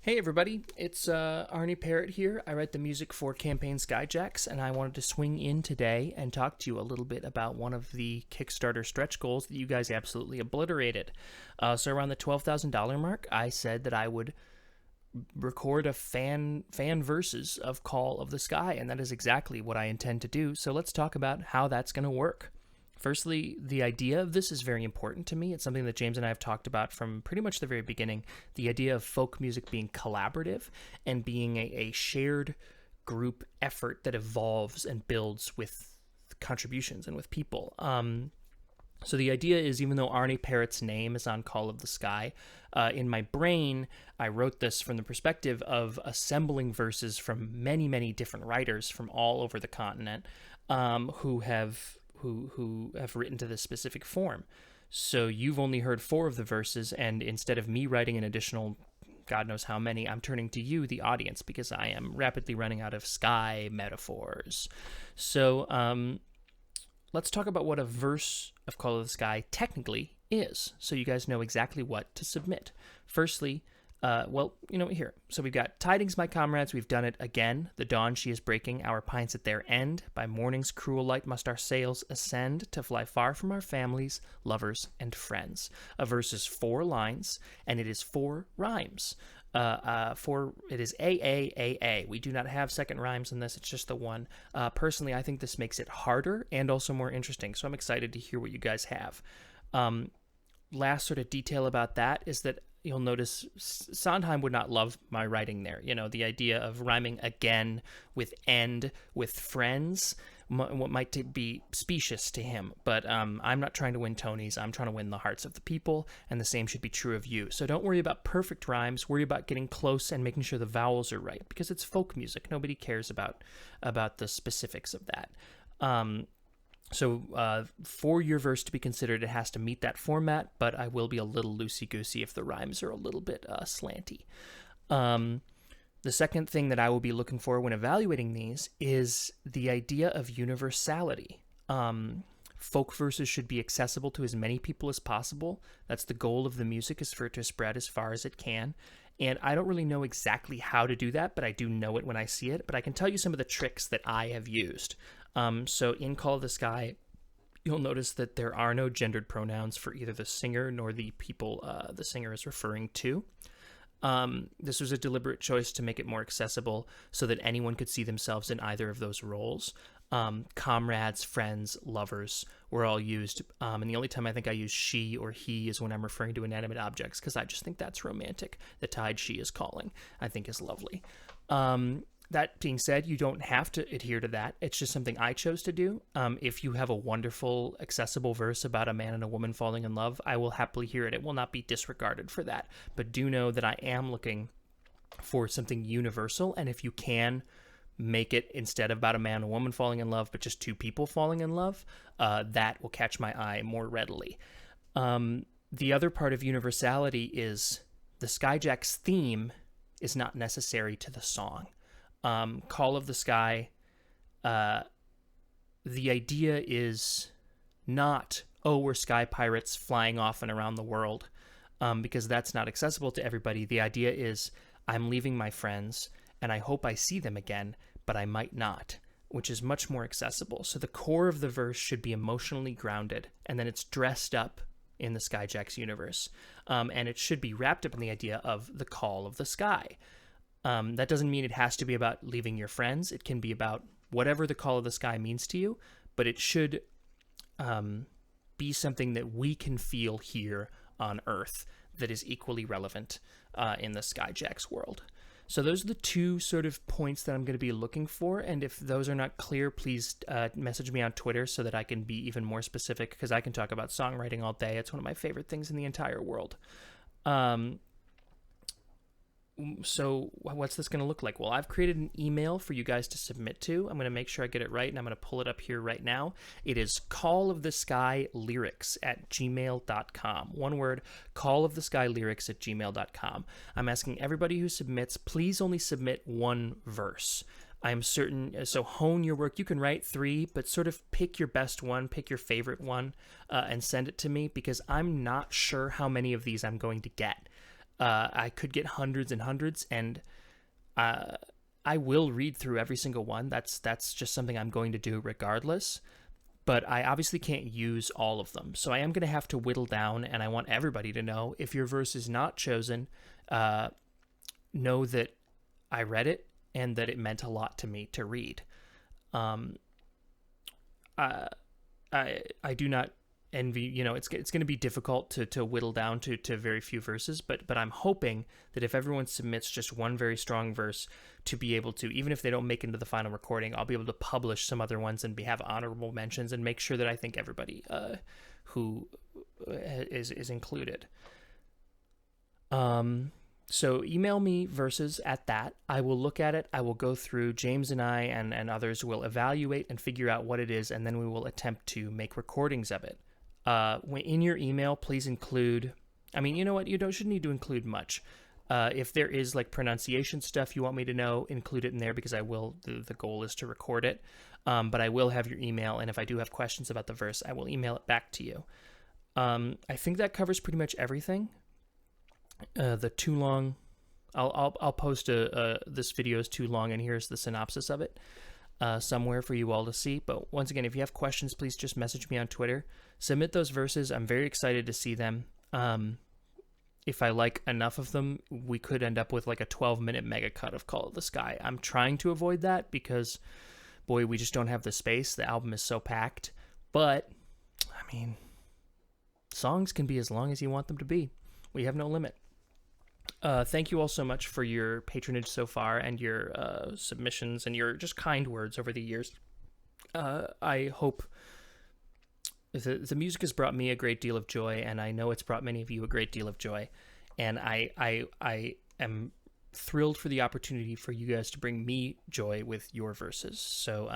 Hey everybody, it's Arnie Parrott here. I write the music for Campaign Skyjacks, and I wanted to swing in today and talk to you a little bit about one of the Kickstarter stretch goals that you guys absolutely obliterated. So around the $12,000 mark, I said that I would record a fan verses of Call of the Sky, and that is exactly what I intend to do. So let's talk about how that's going to work. Firstly, the idea of this is very important to me. It's something that James and I have talked about from pretty much the very beginning. The idea of folk music being collaborative and being a shared group effort that evolves and builds with contributions and with people. So the idea is, even though Arnie Parrott's name is on Call of the Sky, in my brain, I wrote this from the perspective of assembling verses from many, many different writers from all over the continent who have written to this specific form. So you've only heard 4 of the verses, and instead of me writing an additional God knows how many, I'm turning to you, the audience, because I am rapidly running out of sky metaphors. So let's talk about what a verse of Call of the Sky technically is, so you guys know exactly what to submit. Firstly, here. So we've got tidings, my comrades, we've done it again. The dawn she is breaking, our pints at their end. By morning's cruel light must our sails ascend to fly far from our families, lovers, and friends. A verse is 4 lines, and it is 4 rhymes. It is A. We do not have second rhymes in this. It's just the one. Personally, I think this makes it harder and also more interesting. So I'm excited to hear what you guys have. Last sort of detail about that is that you'll notice Sondheim would not love my writing there. You know, the idea of rhyming again with end with friends, what might be specious to him. But I'm not trying to win Tonys. I'm trying to win the hearts of the people, and the same should be true of you. So don't worry about perfect rhymes. Worry about getting close and making sure the vowels are right, because it's folk music. Nobody cares about the specifics of that. So for your verse to be considered, it has to meet that format, but I will be a little loosey-goosey if the rhymes are a little bit slanty. The second thing that I will be looking for when evaluating these is the idea of universality. Folk verses should be accessible to as many people as possible. That's the goal of the music, is for it to spread as far as it can. And I don't really know exactly how to do that, but I do know it when I see it. But I can tell you some of the tricks that I have used. So in Call of the Sky, you'll notice that there are no gendered pronouns for either the singer nor the people the singer is referring to. This was a deliberate choice to make it more accessible so that anyone could see themselves in either of those roles. Comrades, friends, lovers were all used. And the only time I think I use she or he is when I'm referring to inanimate objects, because I just think that's romantic. The tide she is calling, I think, is lovely. That being said, you don't have to adhere to that. It's just something I chose to do. If you have a wonderful, accessible verse about a man and a woman falling in love, I will happily hear it. It will not be disregarded for that. But do know that I am looking for something universal, and if you can make it, instead of about a man and a woman falling in love, but just 2 people falling in love, that will catch my eye more readily. The other part of universality is the Skyjacks theme is not necessary to the song. Call of the Sky, the idea is not, we're sky pirates flying off and around the world, because that's not accessible to everybody. The idea is, I'm leaving my friends, and I hope I see them again, but I might not, which is much more accessible. So the core of the verse should be emotionally grounded, and then it's dressed up in the Skyjacks universe. And it should be wrapped up in the idea of the call of the sky. That doesn't mean it has to be about leaving your friends. It can be about whatever the call of the sky means to you, but it should be something that we can feel here on Earth that is equally relevant in the Skyjacks world. So those are the 2 sort of points that I'm going to be looking for, and if those are not clear, please message me on Twitter so that I can be even more specific, because I can talk about songwriting all day. It's one of my favorite things in the entire world. So what's this going to look like? Well, I've created an email for you guys to submit to. I'm going to make sure I get it right, and I'm going to pull it up here right now. It is calloftheskylyrics@gmail.com. One word, calloftheskylyrics@gmail.com. I'm asking everybody who submits, please only submit 1 verse. I'm certain, so hone your work. You can write 3, but sort of pick your best one, pick your favorite one, and send it to me, because I'm not sure how many of these I'm going to get. I could get hundreds and hundreds, and I will read through every single one. That's just something I'm going to do regardless. But I obviously can't use all of them. So I am going to have to whittle down, and I want everybody to know, if your verse is not chosen, know that I read it and that it meant a lot to me to read. I do not envy, it's going to be difficult to whittle down to very few verses, but I'm hoping that if everyone submits just one very strong verse, to be able to, even if they don't make it into the final recording, I'll be able to publish some other ones and have honorable mentions and make sure that I think everybody who is included. So email me verses at that. I will look at it. I will go through. James and I and others will evaluate and figure out what it is, and then we will attempt to make recordings of it. In your email, please include, you know what? You shouldn't need to include much. If there is like pronunciation stuff you want me to know, include it in there, because I will. The goal is to record it. But I will have your email, and if I do have questions about the verse, I will email it back to you. I think that covers pretty much everything. The too long, I'll post this video is too long, and here's the synopsis of it somewhere for you all to see. But once again, if you have questions, please just message me on Twitter. Submit those verses. I'm very excited to see them. If I like enough of them, we could end up with like a 12-minute mega cut of Call of the Sky. I'm trying to avoid that because, boy, we just don't have the space. The album is so packed. But, songs can be as long as you want them to be. We have no limit. Thank you all so much for your patronage so far, and your submissions and your just kind words over the years. I hope the music has brought me a great deal of joy, and I know it's brought many of you a great deal of joy. And I am thrilled for the opportunity for you guys to bring me joy with your verses. So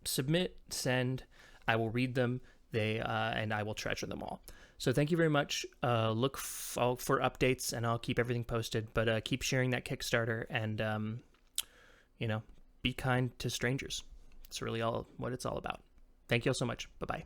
submit, send. I will read them. And I will treasure them all. So thank you very much. Look for updates, and I'll keep everything posted. But keep sharing that Kickstarter, and be kind to strangers. It's really all what it's all about. Thank you all so much. Bye-bye.